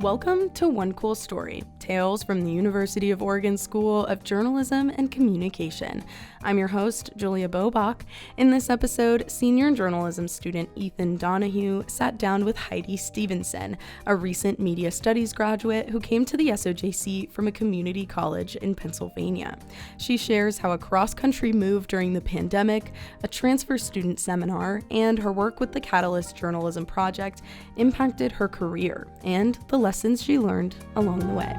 Welcome to One Cool Story, Tales from the University of Oregon School of Journalism and Communication. I'm your host, Julia Bobach. In this episode, senior journalism student Ethan Donahue sat down with Heidi Stevenson, a recent media studies graduate who came to the SOJC from a community college in Pennsylvania. She shares how a cross-country move during the pandemic, a transfer student seminar, and her work with the Catalyst Journalism Project impacted her career and the lessons she learned along the way.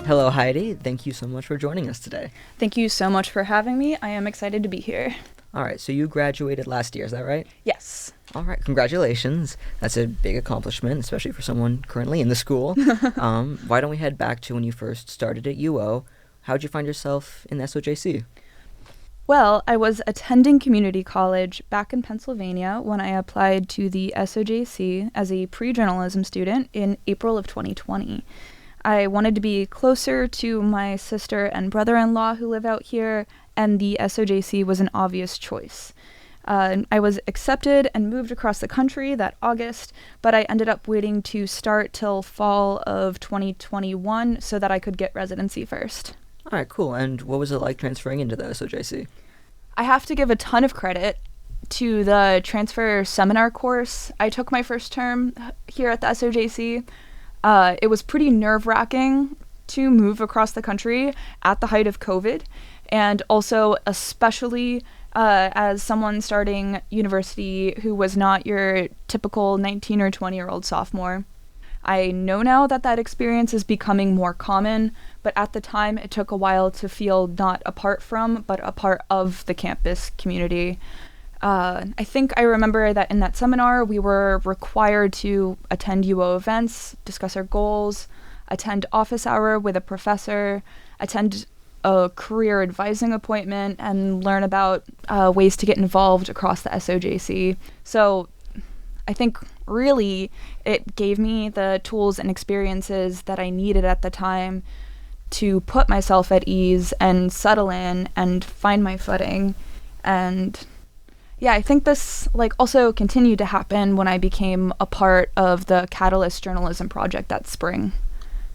Hello, Heidi. Thank you so much for joining us today. Thank you so much for having me. I am excited to be here. All right, so you graduated last year, is that right? Yes. All right, congratulations. That's a big accomplishment, especially for someone currently in the school. Why don't we head back to when you first started at UO? How'd you find yourself in the SOJC? Well, I was attending community college back in Pennsylvania when I applied to the SOJC as a pre-journalism student in April of 2020. I wanted to be closer to my sister and brother-in-law who live out here, and the SOJC was an obvious choice. I was accepted and moved across the country that August, but I ended up waiting to start till fall of 2021 so that I could get residency first. All right, cool. And what was it like transferring into the SOJC? I have to give a ton of credit to the transfer seminar course I took my first term here at the SOJC. It was pretty nerve-wracking to move across the country at the height of COVID, and also especially as someone starting university who was not your typical 19 or 20-year-old sophomore. I know now that that experience is becoming more common, but at the time it took a while to feel not apart from, but a part of the campus community. I think I remember that in that seminar we were required to attend UO events, discuss our goals, attend office hour with a professor, attend a career advising appointment, and learn about ways to get involved across the SOJC. So I think really it gave me the tools and experiences that I needed at the time to put myself at ease and settle in and find my footing. And yeah, I think this also continued to happen when I became a part of the Catalyst Journalism Project that spring.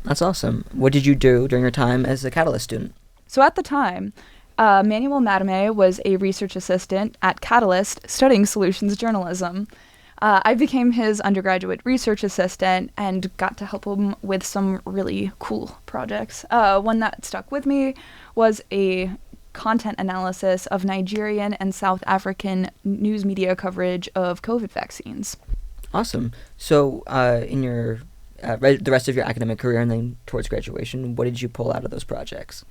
That's awesome. What did you do during your time as a Catalyst student? So at the time, Manuel Madame was a research assistant at Catalyst studying solutions journalism. I became his undergraduate research assistant and got to help him with some really cool projects. One that stuck with me was a content analysis of Nigerian and South African news media coverage of COVID vaccines. Awesome. So in your the rest of your academic career and then towards graduation, what did you pull out of those projects?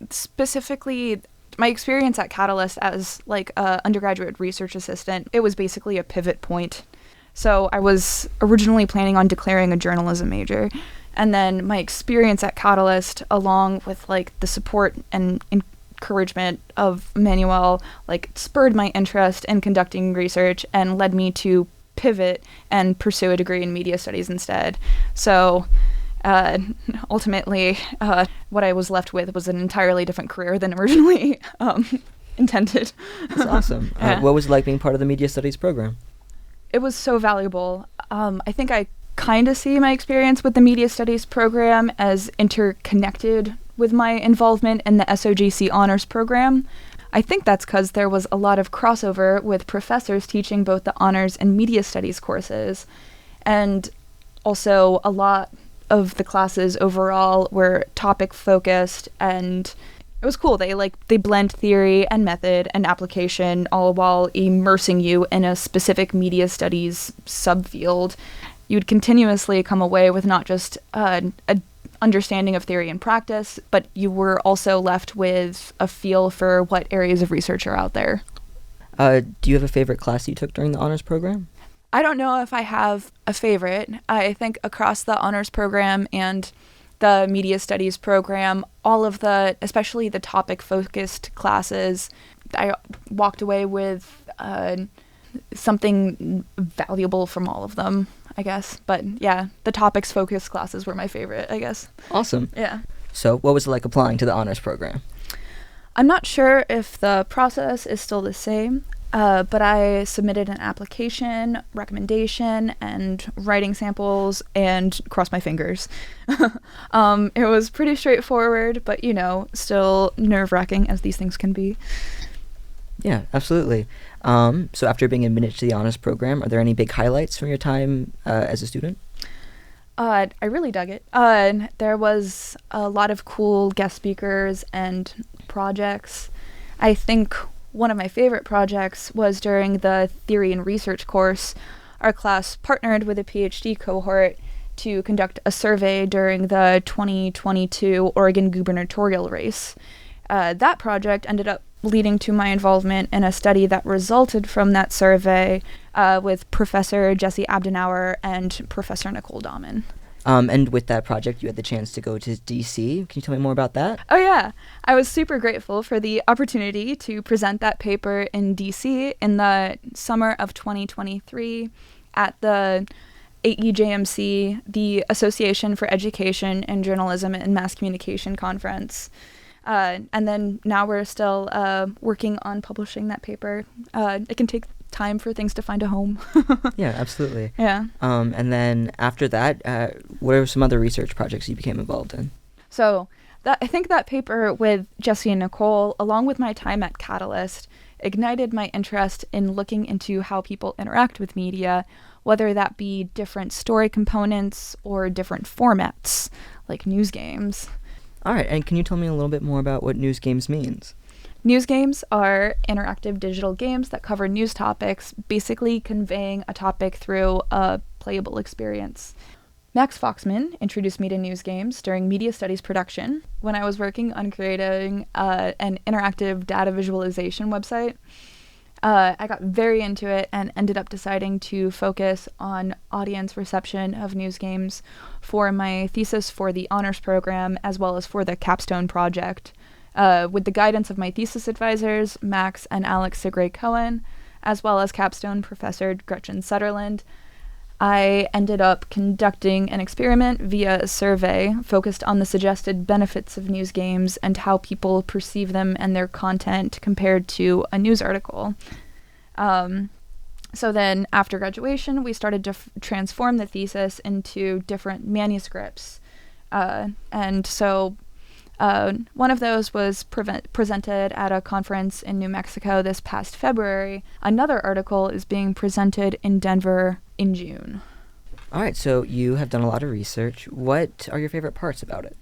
Specifically, my experience at Catalyst as a undergraduate research assistant, it was basically a pivot point. So I was originally planning on declaring a journalism major, and then my experience at Catalyst, along with the support and encouragement of Manuel, spurred my interest in conducting research and led me to pivot and pursue a degree in media studies instead. So ultimately, what I was left with was an entirely different career than originally intended. That's awesome. Yeah. What was it like being part of the media studies program? It was so valuable. I think I kind of see my experience with the media studies program as interconnected with my involvement in the SOJC honors program. I think that's because there was a lot of crossover with professors teaching both the honors and media studies courses. And also a lot of the classes overall were topic focused, and it was cool. They blend theory and method and application all while immersing you in a specific media studies subfield. You'd continuously come away with not just an understanding of theory and practice, but you were also left with a feel for what areas of research are out there. Do you have a favorite class you took during the honors program? I don't know if I have a favorite. I think across the honors program and the media studies program, all of the, especially the topic-focused classes, I walked away with something valuable from all of them, I guess. But yeah, the topics-focused classes were my favorite, I guess. Awesome. Yeah. So what was it like applying to the honors program? I'm not sure if the process is still the same. but I submitted an application, recommendation, and writing samples, and crossed my fingers. It was pretty straightforward, but, still nerve-wracking as these things can be. Yeah, absolutely. So after being admitted to the honors program, are there any big highlights from your time as a student? I really dug it. There was a lot of cool guest speakers and projects. I think one of my favorite projects was during the theory and research course. Our class partnered with a PhD cohort to conduct a survey during the 2022 Oregon gubernatorial race. That project ended up leading to my involvement in a study that resulted from that survey with Professor Jesse Abdenauer and Professor Nicole Dahman. And with that project, you had the chance to go to DC. Can you tell me more about that? Oh, yeah. I was super grateful for the opportunity to present that paper in DC in the summer of 2023 at the AEJMC, the Association for Education in Journalism and Mass Communication Conference. And then now we're still working on publishing that paper. It can take time for things to find a home. Yeah, absolutely. Yeah. And then after that, what are some other research projects you became involved in? So I think that paper with Jesse and Nicole, along with my time at Catalyst, ignited my interest in looking into how people interact with media, whether that be different story components or different formats, like news games. All right, and can you tell me a little bit more about what news games means? News games are interactive digital games that cover news topics, basically conveying a topic through a playable experience. Max Foxman introduced me to news games during media studies production when I was working on creating an interactive data visualization website. I got very into it and ended up deciding to focus on audience reception of news games for my thesis for the honors program as well as for the capstone project. With the guidance of my thesis advisors, Max and Alex Segre-Cohen, as well as capstone professor Gretchen Sutherland, I ended up conducting an experiment via a survey focused on the suggested benefits of news games and how people perceive them and their content compared to a news article. So then after graduation, we started to transform the thesis into different manuscripts. And so one of those was presented at a conference in New Mexico this past February. Another article is being presented in Denver in June. All right, so you have done a lot of research. What are your favorite parts about it?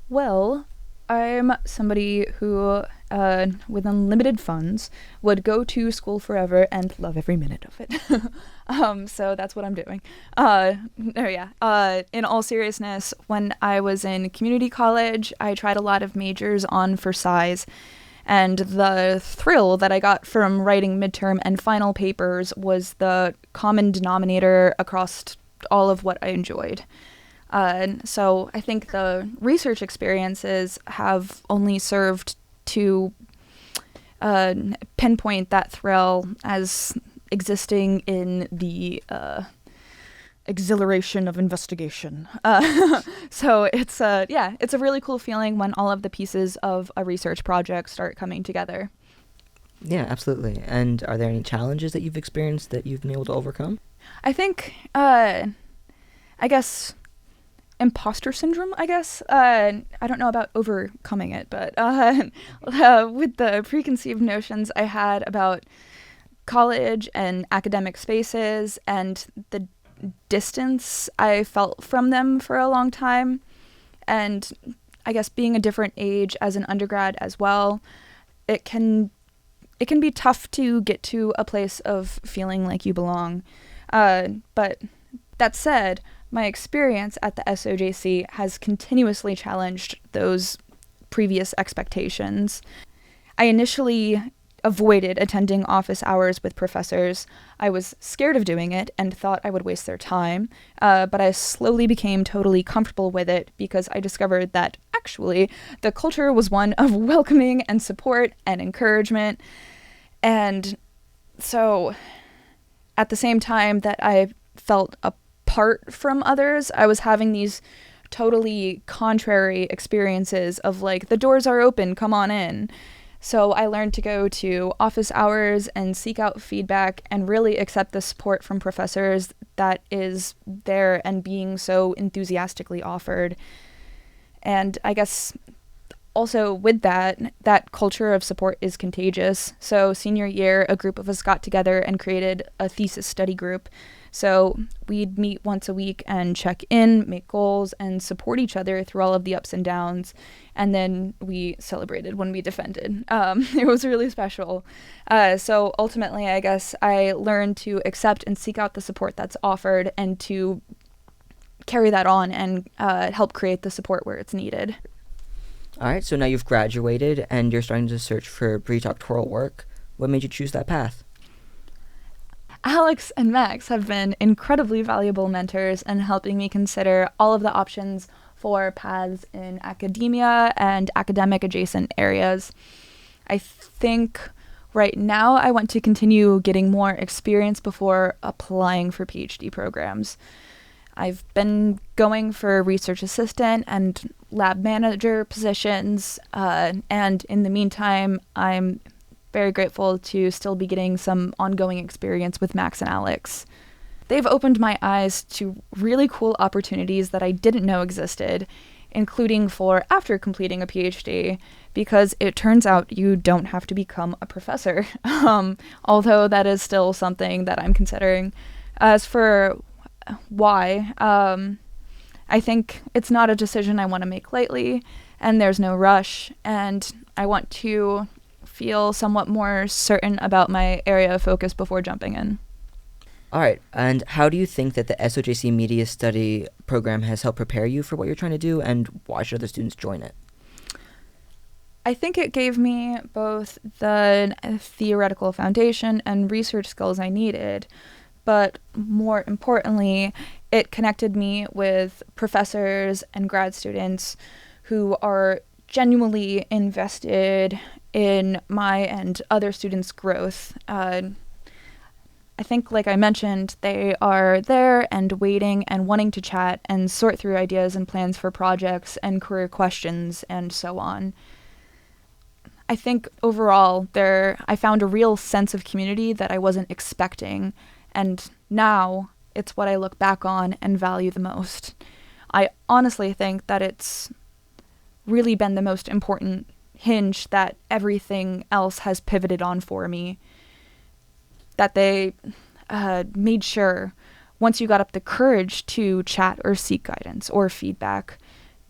Well, I'm somebody who, with unlimited funds, would go to school forever and love every minute of it. So that's what I'm doing. In all seriousness, when I was in community college, I tried a lot of majors on for size, and the thrill that I got from writing midterm and final papers was the common denominator across all of what I enjoyed. So I think the research experiences have only served to pinpoint that thrill as existing in the exhilaration of investigation. So it's a really cool feeling when all of the pieces of a research project start coming together. Yeah, absolutely. And are there any challenges that you've experienced that you've been able to overcome? I think, I guess, imposter syndrome, I guess. I don't know about overcoming it, but with the preconceived notions I had about college and academic spaces and the distance I felt from them for a long time, and I guess being a different age as an undergrad as well, it can be tough to get to a place of feeling like you belong. But that said, my experience at the SOJC has continuously challenged those previous expectations. I initially avoided attending office hours with professors. I was scared of doing it and thought I would waste their time, but I slowly became totally comfortable with it because I discovered that actually the culture was one of welcoming and support and encouragement. And so at the same time that I felt apart from others, I was having these totally contrary experiences of like, the doors are open, come on in. So I learned to go to office hours and seek out feedback and really accept the support from professors that is there and being so enthusiastically offered. And I guess also with that culture of support is contagious. So senior year, a group of us got together and created a thesis study group. So we'd meet once a week and check in, make goals, and support each other through all of the ups and downs. And then we celebrated when we defended. It was really special. So ultimately, I guess I learned to accept and seek out the support that's offered and to carry that on and help create the support where it's needed. All right, so now you've graduated and you're starting to search for pre-doctoral work. What made you choose that path? Alex and Max have been incredibly valuable mentors in helping me consider all of the options for paths in academia and academic adjacent areas. I think right now I want to continue getting more experience before applying for PhD programs. I've been going for research assistant and lab manager positions, and in the meantime, I'm very grateful to still be getting some ongoing experience with Max and Alex. They've opened my eyes to really cool opportunities that I didn't know existed, including for after completing a PhD, because it turns out you don't have to become a professor, although that is still something that I'm considering. As for why, I think it's not a decision I want to make lightly, and there's no rush, and I want to feel somewhat more certain about my area of focus before jumping in. All right, and how do you think that the SOJC Media Study program has helped prepare you for what you're trying to do, and why should other students join it? I think it gave me both the theoretical foundation and research skills I needed, but more importantly, it connected me with professors and grad students who are genuinely invested in my and other students' growth. I think, like I mentioned, they are there and waiting and wanting to chat and sort through ideas and plans for projects and career questions and so on. I think overall, I found a real sense of community that I wasn't expecting, and now it's what I look back on and value the most. I honestly think that it's really been the most important hinge that everything else has pivoted on for me. That they made sure, once you got up the courage to chat or seek guidance or feedback,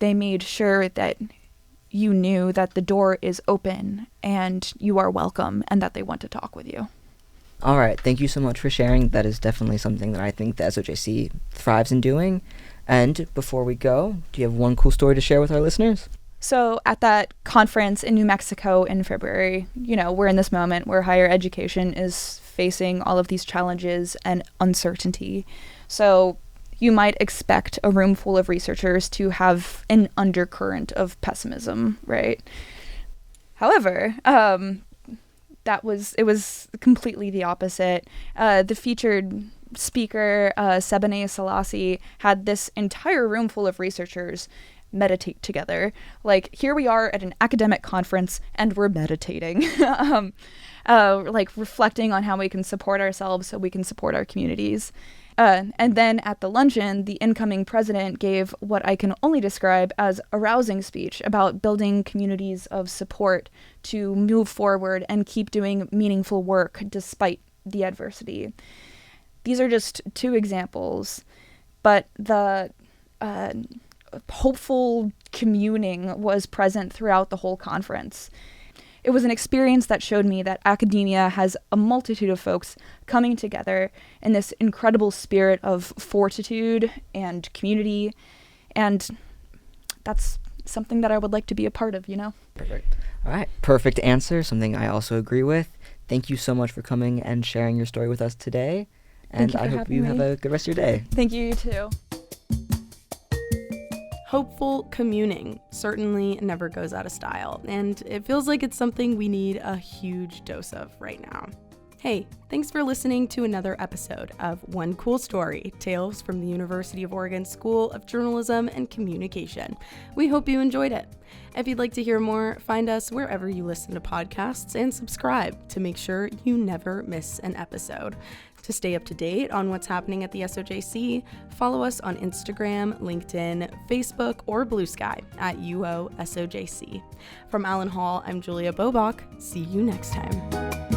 they made sure that you knew that the door is open and you are welcome and that they want to talk with you. All right, thank you so much for sharing. That is definitely something that I think the SOJC thrives in doing. And before we go, do you have one cool story to share with our listeners? So at that conference in New Mexico in February, we're in this moment where higher education is facing all of these challenges and uncertainty. So you might expect a room full of researchers to have an undercurrent of pessimism, right? However, it was completely the opposite. The featured speaker, Sebene Selassie, had this entire room full of researchers meditate together. Like, here we are at an academic conference and we're meditating, reflecting on how we can support ourselves so we can support our communities. And then at the luncheon, the incoming president gave what I can only describe as a rousing speech about building communities of support to move forward and keep doing meaningful work despite the adversity. These are just two examples, but the hopeful communing was present throughout the whole conference. It was an experience that showed me that academia has a multitude of folks coming together in this incredible spirit of fortitude and community, and that's something that I would like to be a part of, Perfect. All right, perfect answer, something I also agree with. Thank you so much for coming and sharing your story with us today, and I hope you have a good rest of your day. Thank you, you too. Hopeful communing certainly never goes out of style, and it feels like it's something we need a huge dose of right now. Hey, thanks for listening to another episode of One Cool Story, Tales from the University of Oregon School of Journalism and Communication. We hope you enjoyed it. If you'd like to hear more, find us wherever you listen to podcasts and subscribe to make sure you never miss an episode. To stay up to date on what's happening at the SOJC, follow us on Instagram, LinkedIn, Facebook, or Blue Sky at UO SOJC. From Allen Hall, I'm Julia Bobach. See you next time.